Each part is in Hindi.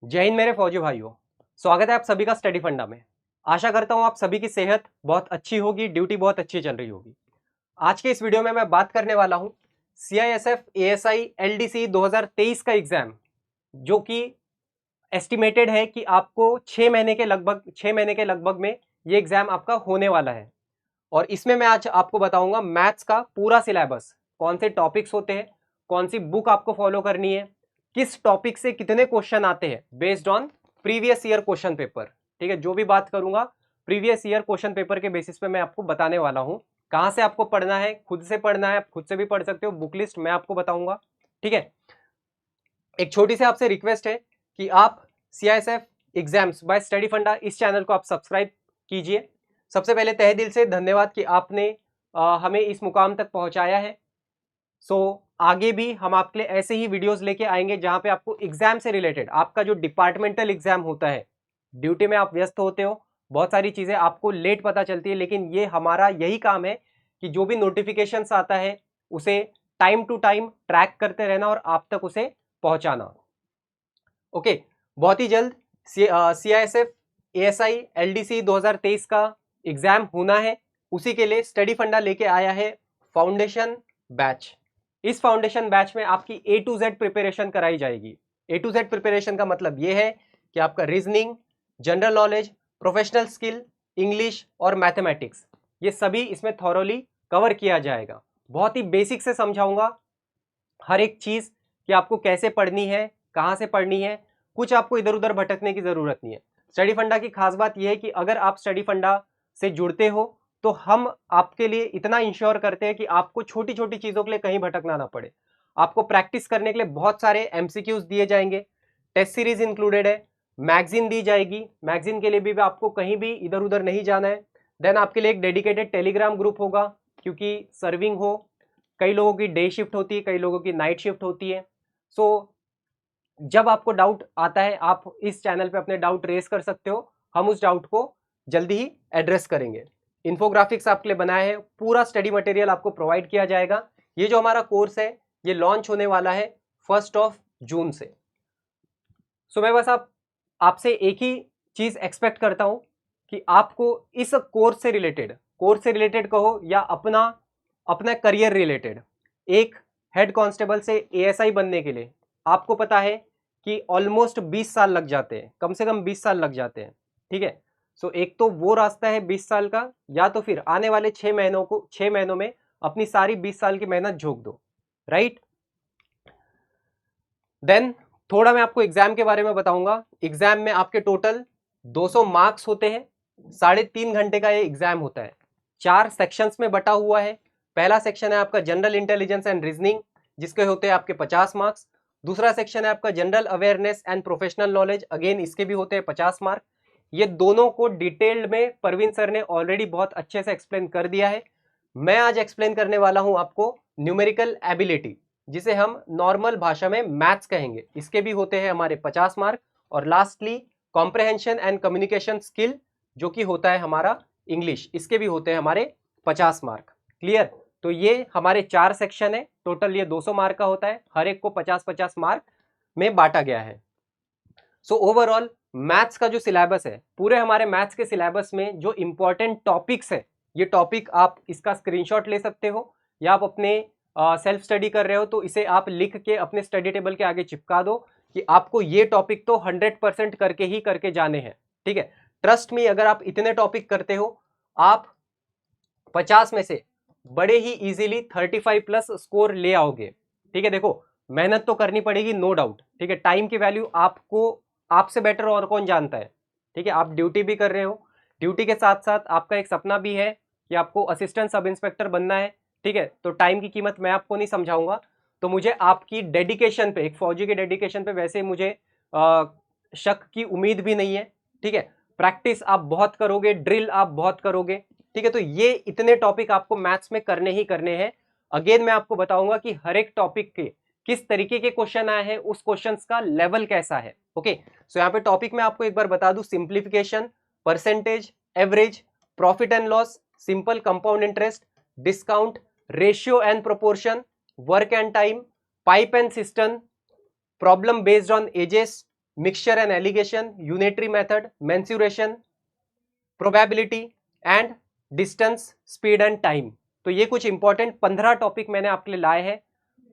जय हिंद मेरे फौजी भाइयों। स्वागत है आप सभी का स्टडी फंडा में। आशा करता हूं आप सभी की सेहत बहुत अच्छी होगी, ड्यूटी बहुत अच्छी चल रही होगी। आज के इस वीडियो में मैं बात करने वाला हूं CISF ASI LDC 2023 का एग्जाम, जो कि एस्टिमेटेड है कि आपको 6 महीने के लगभग में ये एग्जाम आपका होने वाला है। और इसमें मैं आज आपको बताऊंगा मैथ्स का पूरा सिलेबस, कौन से टॉपिक्स होते हैं, कौन सी बुक आपको फॉलो करनी है, किस टॉपिक से कितने क्वेश्चन आते हैं based on previous year question paper. ठीक है, जो भी बात करूंगा प्रीवियस ईयर क्वेश्चन पेपर के बेसिस पे मैं आपको बताने वाला हूं। कहां से आपको पढ़ना है, खुद से पढ़ना है, आप खुद से भी पढ़ सकते हो, बुक लिस्ट मैं आपको बताऊंगा। ठीक है, एक छोटी सी आपसे रिक्वेस्ट है कि आप CISF एग्जाम्स बाय स्टडी फंडा इस चैनल को आप सब्सक्राइब कीजिए। सबसे पहले तहे दिल से धन्यवाद कि आपने हमें इस मुकाम तक पहुंचाया है। आगे भी हम आपके लिए ऐसे ही वीडियोस लेके आएंगे जहां पे आपको एग्जाम से रिलेटेड, आपका जो डिपार्टमेंटल एग्जाम होता है, ड्यूटी में आप व्यस्त होते हो, बहुत सारी चीजें आपको लेट पता चलती है, लेकिन ये हमारा यही काम है कि जो भी नोटिफिकेशंस आता है उसे टाइम टू टाइम ट्रैक करते रहना और आप तक उसे पहुंचाना। ओके, बहुत ही जल्द CISF ASI LDC 2023 का एग्जाम होना है। उसी के लिए स्टडी फंडा लेके आया है फाउंडेशन बैच। इस फाउंडेशन बैच में आपकी A to Z प्रिपरेशन कराई जाएगी। A to Z प्रिपरेशन का मतलब यह है कि आपका reasoning, general knowledge, professional skill, English और मैथमेटिक्स, ये सभी इसमें थॉरोली कवर किया जाएगा। बहुत ही बेसिक से समझाऊंगा हर एक चीज कि आपको कैसे पढ़नी है, कहां से पढ़नी है, कुछ आपको इधर उधर भटकने की जरूरत नहीं है। स्टडी फंडा की खास बात यह है कि अगर आप स्टडी फंडा से जुड़ते हो तो हम आपके लिए इतना इंश्योर करते हैं कि आपको छोटी छोटी चीजों के लिए कहीं भटकना ना पड़े। आपको प्रैक्टिस करने के लिए बहुत सारे MCQs दिए जाएंगे, टेस्ट सीरीज इंक्लूडेड है, मैगजीन दी जाएगी, मैगजीन के लिए भी आपको कहीं भी इधर उधर नहीं जाना है। देन आपके लिए एक डेडिकेटेड टेलीग्राम ग्रुप होगा, क्योंकि सर्विंग हो, कई लोगों की डे शिफ्ट होती है, कई लोगों की नाइट शिफ्ट होती है। जब आपको डाउट आता है आप इस चैनल पे अपने डाउट रेस कर सकते हो, हम उस डाउट को जल्दी ही एड्रेस करेंगे। इन्फोग्राफिक्स आपके लिए बनाए हैं, पूरा स्टडी मटेरियल आपको प्रोवाइड किया जाएगा। ये जो हमारा कोर्स है ये लॉन्च होने वाला है 1 जून से। मैं बस आपसे एक ही चीज एक्सपेक्ट करता हूं कि आपको इस कोर्स से रिलेटेड कहो या अपना अपना करियर रिलेटेड, एक हेड कांस्टेबल से ASI बनने के लिए आपको पता है कि ऑलमोस्ट 20 साल लग जाते हैं, कम से कम 20 साल लग जाते हैं। ठीक है, एक तो वो रास्ता है 20 साल का, या तो फिर आने वाले 6 महीनों में अपनी सारी 20 साल की मेहनत झोंक दो। राइट, देन थोड़ा मैं आपको एग्जाम के बारे में बताऊंगा। एग्जाम में आपके टोटल 200 मार्क्स होते हैं, 3.5 घंटे का ये एग्जाम होता है, 4 सेक्शंस में बटा हुआ है। पहला सेक्शन है आपका जनरल इंटेलिजेंस एंड रीजनिंग, जिसके होते हैं आपके 50 मार्क्स। दूसरा सेक्शन है आपका general awareness and professional knowledge, again इसके भी होते हैं 50 मार्क। ये दोनों को डिटेल्ड में परवीन सर ने ऑलरेडी बहुत अच्छे से एक्सप्लेन कर दिया है। मैं आज एक्सप्लेन करने वाला हूं आपको न्यूमेरिकल एबिलिटी, जिसे हम नॉर्मल भाषा में मैथ्स कहेंगे, इसके भी होते हैं हमारे 50 मार्क। और lastly comprehension and communication skill, जो कि होता है हमारा इंग्लिश, इसके भी होते हैं हमारे 50 मार्क। क्लियर, तो ये हमारे 4 सेक्शन है, टोटल ये 200 मार्क का होता है, हर एक को 50-50 मार्क में बांटा गया है। ओवरऑल मैथ्स का जो सिलेबस है, पूरे हमारे मैथ्स के सिलेबस में जो इंपॉर्टेंट टॉपिक्स है, ये टॉपिक आप इसका स्क्रीनशॉट ले सकते हो, या आप अपने सेल्फ स्टडी कर रहे हो तो इसे आप लिख के अपने स्टडी टेबल के आगे चिपका दो कि आपको ये टॉपिक तो 100% करके ही करके जाने हैं। ठीक है, ट्रस्ट मी, अगर आप इतने टॉपिक करते हो आप 50 में से बड़े ही इजीली 35+ स्कोर ले आओगे। ठीक है, देखो मेहनत तो करनी पड़ेगी, नो डाउट। ठीक है, टाइम की वैल्यू आपको, आपसे बेटर और कौन जानता है। ठीक है, आप ड्यूटी भी कर रहे हो, ड्यूटी के साथ साथ आपका एक सपना भी है कि आपको असिस्टेंट सब इंस्पेक्टर बनना है। ठीक है, तो टाइम की कीमत मैं आपको नहीं समझाऊंगा, तो मुझे आपकी डेडिकेशन पे, एक फौजी के डेडिकेशन पे वैसे मुझे शक की उम्मीद भी नहीं है। ठीक है, प्रैक्टिस आप बहुत करोगे, ड्रिल आप बहुत करोगे। ठीक है, तो ये इतने टॉपिक आपको मैथ्स में करने ही करने हैं। अगेन मैं आपको बताऊंगा कि हर एक टॉपिक के किस तरीके के क्वेश्चन आए हैं, उस क्वेश्चंस का लेवल कैसा है। ओके, सो यहाँ पे टॉपिक में आपको एक बार बता दूं, simplification, percentage, average, profit and loss, simple compound interest, discount, ratio and proportion, work and time, pipe and system, problem based on edges, mixture and allegation, unitary method, mensuration, probability and distance, speed and time. तो ये कुछ इंपॉर्टेंट 15 टॉपिक मैंने आपके लिए लाए हैं।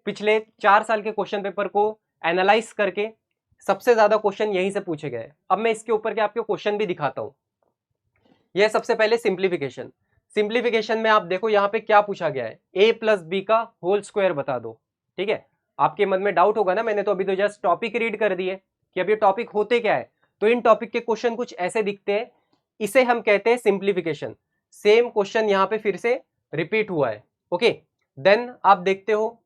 पिछले 4 साल के क्वेश्चन पेपर को एनालाइज करके सबसे ज्यादा क्वेश्चन यहीं से पूछे गए। अब मैं इसके ऊपर के आपको क्वेश्चन भी दिखाता हूं। यह सबसे पहले सिंप्लीफिकेशन। सिंप्लीफिकेशन में आप देखो यहाँ पे क्या पूछा गया है, a प्लस बी का होल स्क्वायर बता दो। ठीक है, आपके मन में डाउट होगा ना, मैंने तो अभी तो जस्ट टॉपिक रीड कर दिए कि अब ये टॉपिक होते क्या है। तो इन टॉपिक के क्वेश्चन कुछ ऐसे दिखते हैं, इसे हम कहते हैं सिंप्लीफिकेशन। सेम क्वेश्चन यहाँ पे फिर से रिपीट हुआ है। ओके, देन आप देखते हो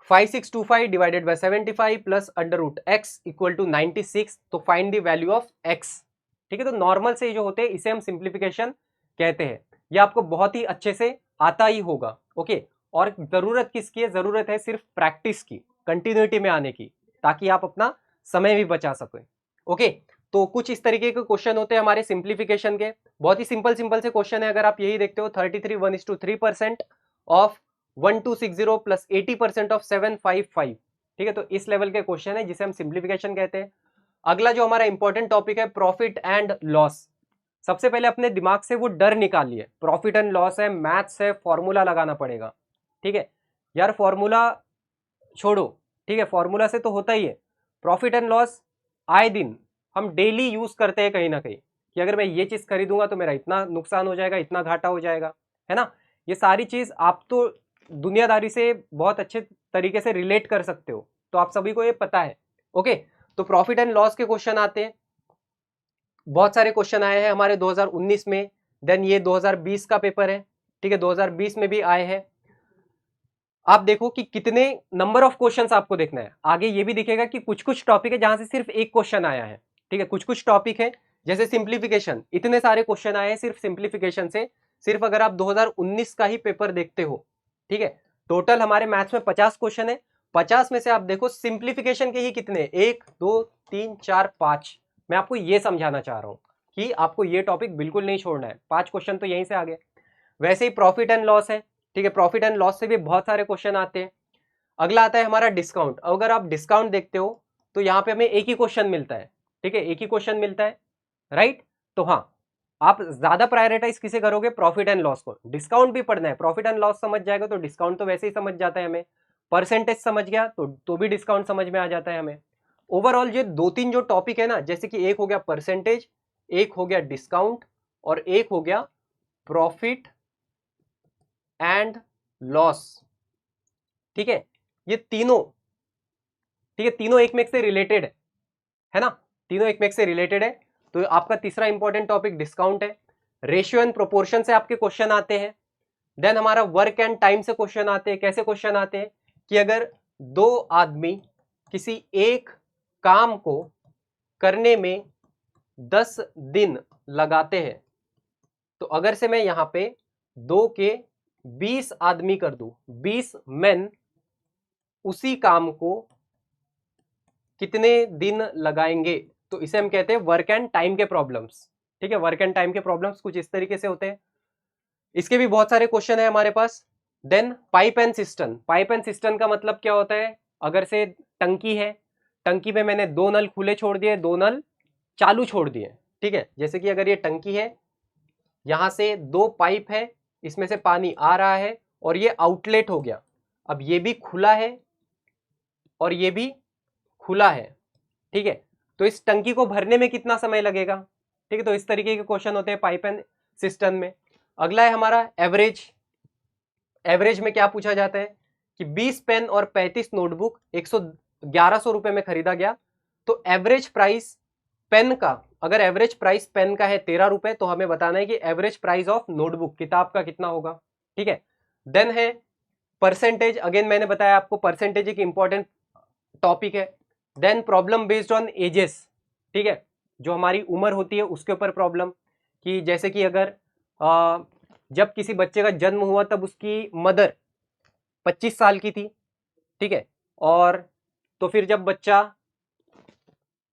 5625 divided by 75 plus under root x equal to 96। तो find the value of x. ठीक है, तो नॉर्मल से जो होते हैं इसे हम सिंप्लीफिकेशन कहते हैं। ये आपको बहुत ही अच्छे से आता ही होगा। ओके, और जरूरत किसकी है, जरूरत है सिर्फ प्रैक्टिस की, कंटिन्यूटी में आने की, ताकि आप अपना समय भी बचा सकें। ओके, तो कुछ इस तरीके के क्वेश्चन होते हैं हमारे सिंप्लीफिकेशन के। बहुत ही सिंपल से क्वेश्चन है। अगर आप यही देखते हो 33 1:3% ऑफ 1260 प्लस 80% ऑफ 755। ठीक है, तो इस लेवल के क्वेश्चन है जिसे हम सिंप्लीफिकेशन कहते हैं। अगला जो हमारा इंपॉर्टेंट टॉपिक है प्रॉफिट एंड लॉस। सबसे पहले अपने दिमाग से वो डर निकालिए, प्रॉफिट एंड लॉस है, मैथ्स है, फॉर्मूला लगाना पड़ेगा। ठीक है यार, फॉर्मूला छोड़ो। ठीक है, फॉर्मूला से तो होता ही है। प्रॉफिट एंड लॉस आए दिन हम डेली यूज करते हैं कहीं ना कहीं, कि अगर मैं ये चीज खरीदूंगा तो मेरा इतना नुकसान हो जाएगा, इतना घाटा हो जाएगा, है ना। ये सारी चीज आप तो दुनियादारी से बहुत अच्छे तरीके से रिलेट कर सकते हो, तो आप सभी को ये पता है। ओके, तो प्रॉफिट एंड लॉस के क्वेश्चन आते हैं। बहुत सारे क्वेश्चन आए हैं हमारे 2019 में, देन ये 2020 का पेपर है। ठीक है, 2020 में भी आए हैं। आप देखो कि कितने नंबर ऑफ क्वेश्चंस आपको देखना है। आगे ये भी दिखेगा कि कुछ कुछ टॉपिक है जहां से सिर्फ एक क्वेश्चन आया है। ठीक है, कुछ कुछ टॉपिक है जैसे सिंप्लीफिकेशन, इतने सारे क्वेश्चन आए हैं सिर्फ सिंप्लीफिकेशन से। सिर्फ अगर आप 2019 का ही पेपर देखते हो, ठीक है, टोटल हमारे मैथ्स में 50 क्वेश्चन है। 50 में से आप देखो सिंप्लीफिकेशन के ही कितने, 1 2 3 4 5। मैं आपको ये समझाना चाह रहा हूं कि आपको ये टॉपिक बिल्कुल नहीं छोड़ना है। 5 क्वेश्चन तो यहीं से आ गए। वैसे ही प्रॉफिट एंड लॉस है। ठीक है, प्रॉफिट एंड लॉस से भी बहुत सारे क्वेश्चन आते हैं। अगला आता है हमारा डिस्काउंट। अगर आप डिस्काउंट देखते हो तो यहाँ पे हमें एक ही क्वेश्चन मिलता है। ठीक है, एक ही क्वेश्चन मिलता है, राइट। तो हाँ, आप ज्यादा प्रायोरिटाइज किसे करोगे, प्रॉफिट एंड लॉस को। डिस्काउंट भी पढ़ना है, प्रॉफिट एंड लॉस समझ जाएगा तो डिस्काउंट तो वैसे ही समझ जाता है हमें। परसेंटेज समझ गया तो भी डिस्काउंट समझ में आ जाता है हमें। ओवरऑल ये 2-3 जो टॉपिक है ना, जैसे कि एक हो गया परसेंटेज, एक हो गया डिस्काउंट, और एक हो गया प्रॉफिट एंड लॉस। ठीक है, ये तीनों, ठीक है, तीनों एक में से रिलेटेड है ना, तीनों एक में से रिलेटेड है। तो आपका तीसरा इंपॉर्टेंट टॉपिक डिस्काउंट है। रेशियो एंड प्रोपोर्शन से आपके क्वेश्चन आते हैं। देन हमारा वर्क एंड टाइम से क्वेश्चन आते हैं। कैसे क्वेश्चन आते हैं कि अगर 2 आदमी किसी एक काम को करने में 10 दिन लगाते हैं, तो अगर से मैं यहां पे 2 के 20 आदमी कर दूं, 20 मेन उसी काम को कितने दिन लगाएंगे, तो इसे हम कहते हैं वर्क एंड टाइम के प्रॉब्लम्स। ठीक है, वर्क एंड टाइम के प्रॉब्लम्स कुछ इस तरीके से होते हैं। इसके भी बहुत सारे क्वेश्चन है हमारे पास। Then pipe and system. Pipe and system का मतलब क्या होता है, अगर से टंकी है, टंकी में मैंने 2 नल खुले छोड़ दिए, 2 नल चालू छोड़ दिए। ठीक है, जैसे कि अगर ये टंकी है, यहां से 2 पाइप है, इसमें से पानी आ रहा है और ये आउटलेट हो गया। अब ये भी खुला है और ये भी खुला है। ठीक है, तो इस टंकी को भरने में कितना समय लगेगा। ठीक है, तो इस तरीके के क्वेश्चन होते हैं पाइप एंड सिस्टम में। अगला है हमारा एवरेज। एवरेज में क्या पूछा जाता है कि 20 पेन और 35 नोटबुक 1100 रुपए में खरीदा गया, तो एवरेज प्राइस पेन का, अगर एवरेज प्राइस पेन का है 13 रुपए, तो हमें बताना है कि एवरेज प्राइस ऑफ नोटबुक, किताब का कितना होगा। ठीक है, देन है परसेंटेज। अगेन मैंने बताया आपको परसेंटेज एक इंपॉर्टेंट टॉपिक है। Then problem based on ages. ठीक है, जो हमारी उम्र होती है उसके ऊपर प्रॉब्लम, कि जैसे कि अगर जब किसी बच्चे का जन्म हुआ तब उसकी मदर 25 साल की थी। ठीक है, और तो फिर जब बच्चा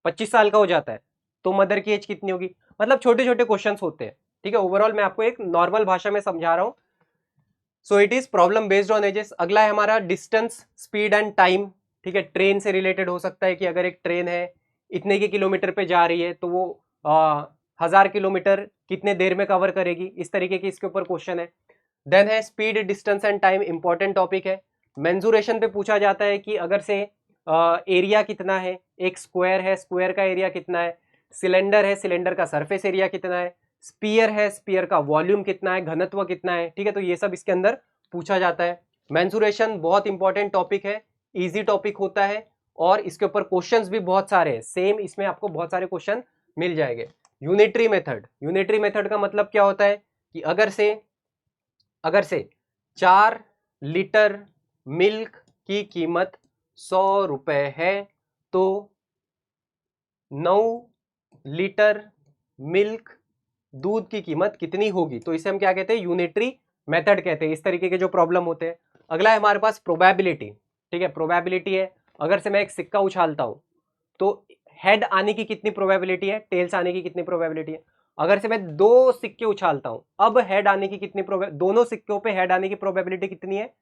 25 साल का हो जाता है तो मदर की एज कितनी होगी। मतलब छोटे छोटे क्वेश्चंस होते हैं। ठीक है, ओवरऑल मैं आपको एक नॉर्मल भाषा में समझा रहा हूं। So it is problem based on edges. अगला है हमारा डिस्टेंस, स्पीड एंड टाइम। ठीक है, ट्रेन से रिलेटेड हो सकता है कि अगर एक ट्रेन है इतने के किलोमीटर पे जा रही है तो वो 1000 किलोमीटर कितने देर में कवर करेगी, इस तरीके की इसके ऊपर क्वेश्चन है। देन है speed distance and time, important topic है। मेंजुरेशन पे पूछा जाता है कि अगर से एरिया कितना है, एक स्क्वायर है, स्क्वायर का एरिया कितना है, सिलेंडर है, सिलेंडर का सरफेस एरिया कितना है, स्पीयर है, स्पीयर का वॉल्यूम कितना है, घनत्व कितना है, ठीक है, तो ये सब इसके अंदर पूछा जाता है। मेंसुरेशन बहुत इंपॉर्टेंट टॉपिक है, इजी टॉपिक होता है और इसके ऊपर क्वेश्चंस भी बहुत सारे हैं, सेम इसमें आपको बहुत सारे क्वेश्चन मिल जाएंगे। यूनिटरी मेथड, यूनिटरी मेथड का मतलब क्या होता है कि अगर से 4 लीटर मिल्क की कीमत 100 रुपए है तो 9 लीटर मिल्क दूध की कीमत कितनी होगी, तो इसे हम क्या कहते हैं, यूनिटरी मेथड कहते हैं। इस तरीके के जो प्रॉब्लम होते हैं। अगला है हमारे पास प्रोबेबिलिटी, ठीक है, प्रोबेबिलिटी है, अगर से मैं एक सिक्का उछालता हूं तो हेड आने की कितनी प्रोबेबिलिटी है, टेल्स आने की कितनी प्रोबेबिलिटी है। अगर से मैं 2 सिक्के उछालता हूं, अब हेड आने की कितनी दोनों सिक्कों पे हेड आने की प्रोबेबिलिटी कितनी है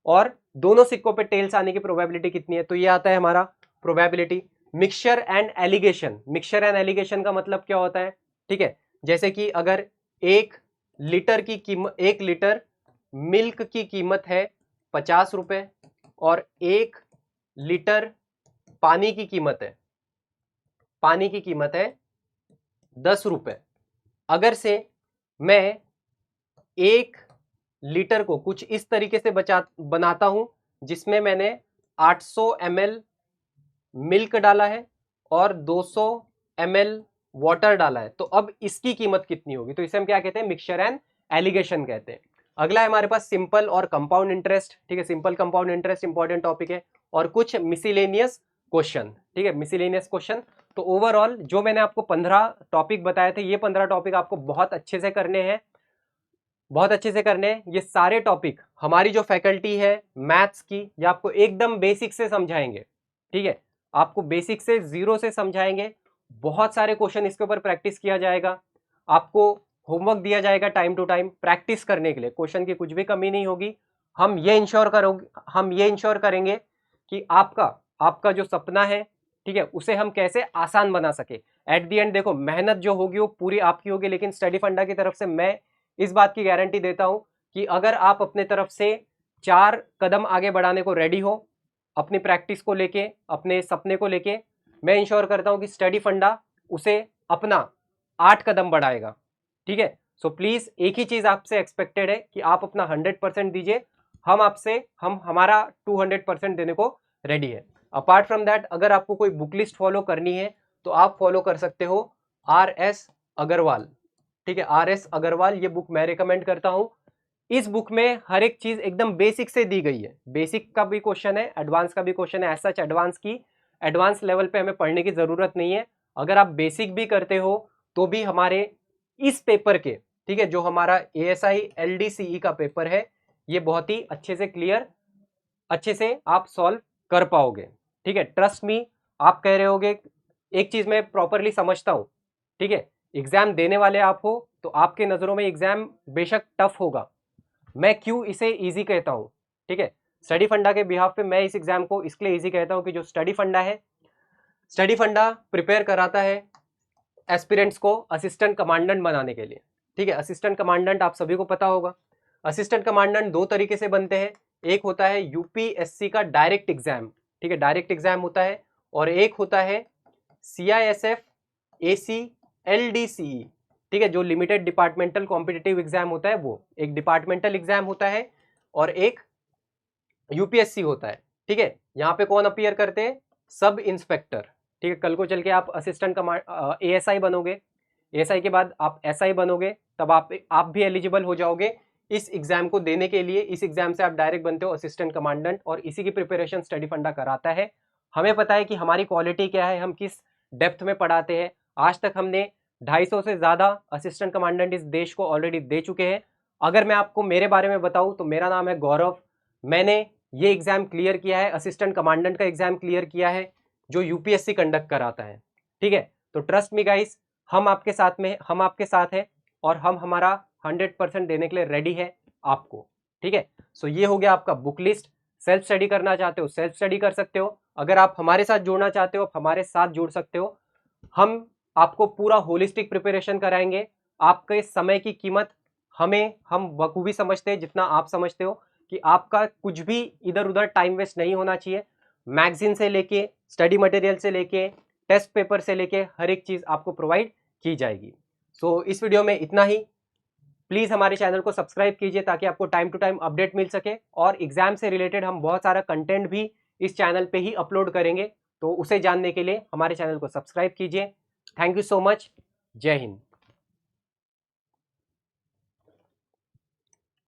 और दोनों सिक्कों पे टेल्स आने की प्रोबेबिलिटी कितनी है, तो ये आता है हमारा probability. Mixture and allegation, mixture and allegation का मतलब क्या होता है, ठीक है, जैसे कि अगर 1 लीटर की कीमत, 1 लीटर मिल्क की कीमत है 50 रुपए और 1 लीटर पानी की कीमत है 10 रुपए। अगर से मैं 1 लीटर को कुछ इस तरीके से बनाता हूं जिसमें मैंने 800 ml मिल्क डाला है और 200 ml वाटर डाला है, तो अब इसकी कीमत कितनी होगी, तो इसे हम क्या कहते हैं, मिक्सचर एंड एलिगेशन कहते हैं। अगला है हमारे पास सिंपल और कंपाउंड इंटरेस्ट, ठीक है, simple compound interest important topic है, और कुछ मिसलेनियस क्वेश्चन, ठीक है, मिसलेनियस क्वेश्चन। तो ओवरऑल जो मैंने आपको 15 टॉपिक बताए थे, ये 15 टॉपिक आपको बहुत अच्छे से करने हैं, बहुत अच्छे से करने हैं। ये सारे टॉपिक हमारी जो फैकल्टी है मैथ्स की, ये आपको एकदम बेसिक से समझाएंगे, ठीक है, आपको बेसिक से जीरो से समझाएंगे। बहुत सारे क्वेश्चन इसके ऊपर प्रैक्टिस किया जाएगा, आपको होमवर्क दिया जाएगा टाइम टू टाइम प्रैक्टिस करने के लिए, क्वेश्चन की कुछ भी कमी नहीं होगी। हम ये इंश्योर करेंगे कि आपका जो सपना है, ठीक है, उसे हम कैसे आसान बना सके। एट दी एंड देखो, मेहनत जो होगी वो पूरी आपकी होगी, लेकिन स्टडी फंडा की तरफ से मैं इस बात की गारंटी देता हूं कि अगर आप अपने तरफ से 4 कदम आगे बढ़ाने को रेडी हो, अपनी प्रैक्टिस को लेके, अपने सपने को लेके, मैं इंश्योर करता हूं कि स्टडी फंडा उसे अपना 8 कदम बढ़ाएगा, ठीक है। सो प्लीज एक ही चीज आपसे एक्सपेक्टेड है कि आप अपना 100% दीजिए, हम हमारा 200% देने को रेडी है। अपार्ट फ्रॉम दैट, अगर आपको कोई बुक लिस्ट फॉलो करनी है तो आप फॉलो कर सकते हो RS अग्रवाल, ठीक है, RS अग्रवाल, ये बुक मैं रिकमेंड करता हूं। इस बुक में हर एक चीज एकदम बेसिक से दी गई है, बेसिक का भी क्वेश्चन है, एडवांस का भी क्वेश्चन है। सच एडवांस लेवल पे हमें पढ़ने की जरूरत नहीं है, अगर आप बेसिक भी करते हो तो भी हमारे इस पेपर के, ठीक है, जो हमारा ASI LDCE का पेपर है, ये बहुत ही अच्छे से क्लियर, अच्छे से आप सॉल्व कर पाओगे, ठीक है, ट्रस्ट मी। आप कह रहे होगे, एक चीज मैं प्रॉपरली समझता हूं, ठीक है, एग्जाम देने वाले आप हो तो आपके नजरों में एग्जाम बेशक टफ होगा, मैं क्यों इसे इजी कहता हूं, ठीक है, स्टडी फंडा के बिहाफ पे मैं इस एग्जाम को इसके लिए इजी कहता हूं कि जो स्टडी फंडा प्रिपेयर कराता है एस्पिरेंट्स को असिस्टेंट कमांडेंट बनाने के लिए, ठीक है। असिस्टेंट कमांडेंट आप सभी को पता होगा, असिस्टेंट कमांडेंट 2 तरीके से बनते हैं, एक होता है UPSC का डायरेक्ट एग्जाम, ठीक है, डायरेक्ट एग्जाम होता है, और एक होता है CISF AC LDCE, ठीक है, जो लिमिटेड डिपार्टमेंटल कॉम्पिटिटिव एग्जाम होता है, वो एक डिपार्टमेंटल एग्जाम होता है और एक UPSC होता है, ठीक है। यहाँ पे कौन अपीयर करते हैं, सब इंस्पेक्टर, ठीक है, कल को चल के आप असिस्टेंट ASI बनोगे, ASI के बाद आप SI बनोगे, तब आप भी एलिजिबल हो जाओगे इस एग्जाम को देने के लिए। इस एग्जाम से आप डायरेक्ट बनते हो असिस्टेंट कमांडेंट, और इसी की प्रिपरेशन स्टडी फंडा कराता है। हमें पता है कि हमारी क्वालिटी क्या है, हम किस डेप्थ में पढ़ाते हैं। आज तक हमने 250 से ज्यादा असिस्टेंट कमांडेंट इस देश को ऑलरेडी दे चुके हैं। अगर मैं आपको मेरे बारे में बताऊं तो मेरा नाम है गौरव, मैंने ये एग्जाम क्लियर किया है, असिस्टेंट कमांडेंट का एग्जाम क्लियर किया है जो UPSC कंडक्ट कराता है, ठीक है। तो ट्रस्ट मी गाइस, हम आपके साथ हैं और हम हमारा 100% देने के लिए रेडी है आपको, ठीक है। सो ये हो गया आपका बुक लिस्ट। सेल्फ स्टडी करना चाहते हो सेल्फ स्टडी कर सकते हो, अगर आप हमारे साथ जुड़ना चाहते हो, आप हमारे साथ जुड़ सकते हो। हम आपको पूरा होलिस्टिक प्रिपरेशन कराएंगे। आपके समय की कीमत हम बखूबी समझते हैं, जितना आप समझते हो कि आपका कुछ भी इधर उधर टाइम वेस्ट नहीं होना चाहिए। मैगजीन से लेके, स्टडी मटेरियल से लेके, टेस्ट पेपर से लेके हर एक चीज़ आपको प्रोवाइड की जाएगी। सो इस वीडियो में इतना ही। प्लीज़ हमारे चैनल को सब्सक्राइब कीजिए ताकि आपको टाइम टू टाइम अपडेट मिल सके, और एग्जाम से रिलेटेड हम बहुत सारा कंटेंट भी इस चैनल पे ही अपलोड करेंगे, तो उसे जानने के लिए हमारे चैनल को सब्सक्राइब कीजिए। Thank you so much. जय हिंद।